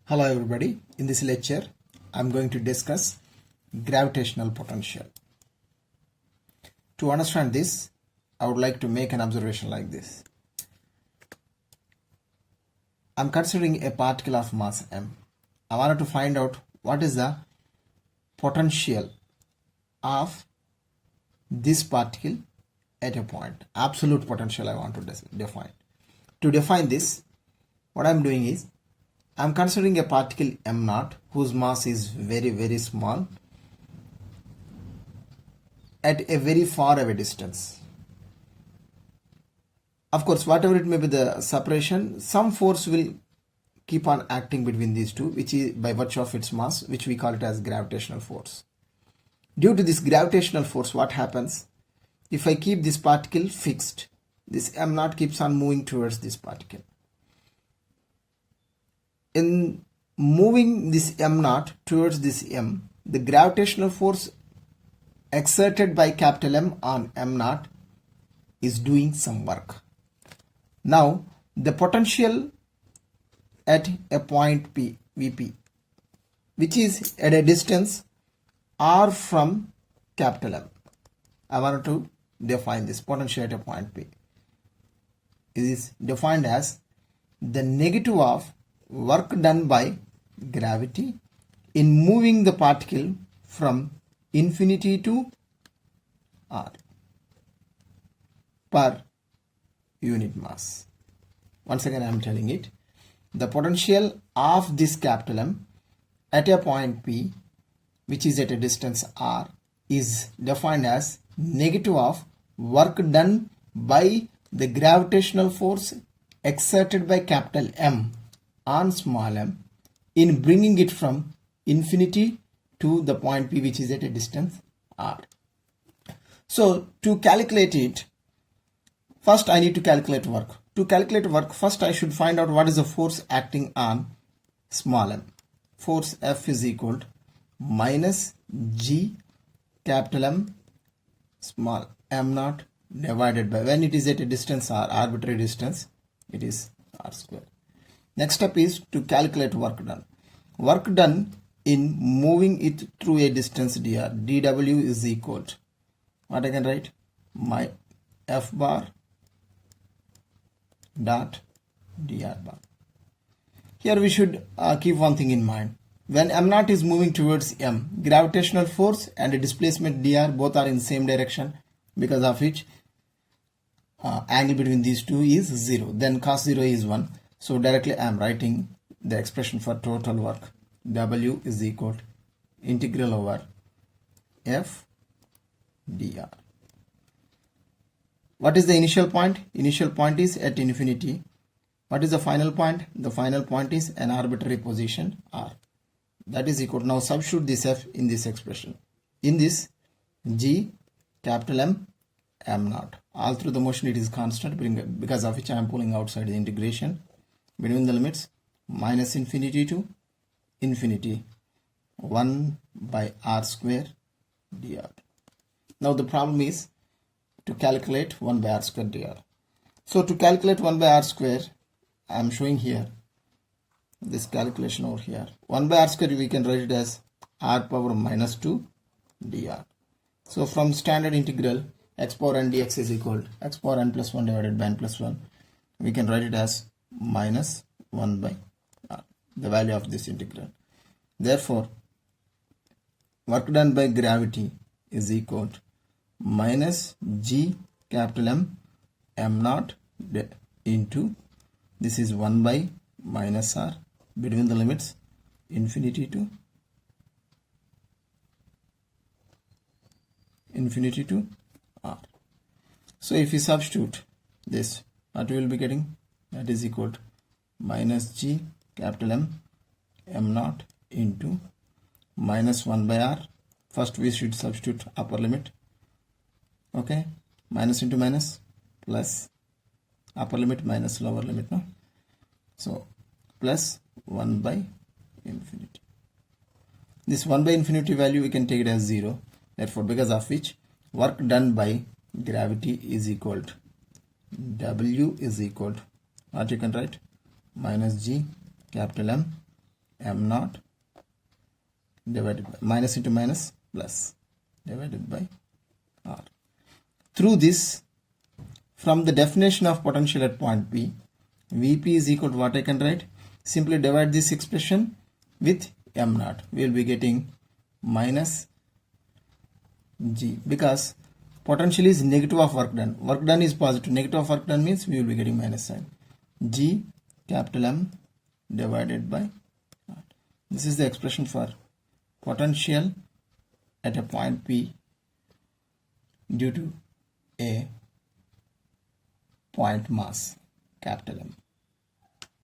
Hello everybody, in this lecture I am going to discuss gravitational potential. To understand this, I would like to make an observation like this. I am considering a particle of mass m. I wanted to find out what is the potential of this particle at a point. Absolute potential I want to define. To define this, what I am doing is I am considering a particle m0 whose mass is very small at a very far away distance. Of course, whatever it may be the separation, some force will keep on acting between these two, which is by virtue of its mass, which we call it as gravitational force. Due to this gravitational force, what happens? If I keep this particle fixed, this m0 keeps on moving towards this particle. In moving this m0 towards this m, the gravitational force exerted by capital M on m0 is doing some work. Now, the potential at a point P, Vp, which is at a distance r from capital M. I want to define this potential at a point P. It is defined as the negative of work done by gravity in moving the particle from infinity to r per unit mass. Once again I am telling it, the potential of this capital M at a point P, which is at a distance r, is defined as negative of work done by the gravitational force exerted by capital M on small m in bringing it from infinity to the point P, which is at a distance r. So to calculate it, first I need to calculate work. To calculate work, first I should find out what is the force acting on small m. Force F is equal to minus G capital M small m0 divided by, when it is at a distance r, arbitrary distance, it is r square. Next step is to calculate work done. Work done in moving it through a distance dr. dw is equal to, what I can write? My f bar dot dr bar. Here we should keep one thing in mind. When m0 is moving towards m, gravitational force and displacement dr both are in same direction, because of which angle between these two is 0. Then cos 0 is 1. So directly I am writing the expression for total work. W is equal to integral over F dr. What is the initial point? Initial point is at infinity. What is the final point? The final point is an arbitrary position r. That is equal to, now substitute this F in this expression. In this, G capital M m0. All through the motion it is constant, because of which I am pulling outside the integration between the limits minus infinity to infinity 1 by r square dr. Now the problem is to calculate 1 by r square dr. So to calculate 1 by r square, I am showing here this calculation over here. 1 by r square we can write it as r power minus 2 dr. So from standard integral x power n dx is equal to x power n plus 1 divided by n plus 1. We can write it as minus 1 by r, the value of this integral. Therefore, work done by gravity is equal to minus G capital M m0 into, this is 1 by minus r between the limits infinity to r. So if we substitute this, what we will be getting? That is equal to minus G capital M m0 into minus 1 by r. First we should substitute upper limit. Okay, minus into minus plus upper limit minus lower limit. No? So plus 1 by infinity. This 1 by infinity value we can take it as 0. Therefore, because of which work done by gravity is equal to W is equal to, what you can write? Minus G capital M m naught divided by minus into minus plus divided by r. Through this, from the definition of potential at point P, Vp is equal to what I can write? Simply divide this expression with m naught. We will be getting minus g, because potential is negative of work done. Work done is positive. Negative of work done means we will be getting minus sign. G capital M divided by r. This is the expression for potential at a point P due to a point mass capital M.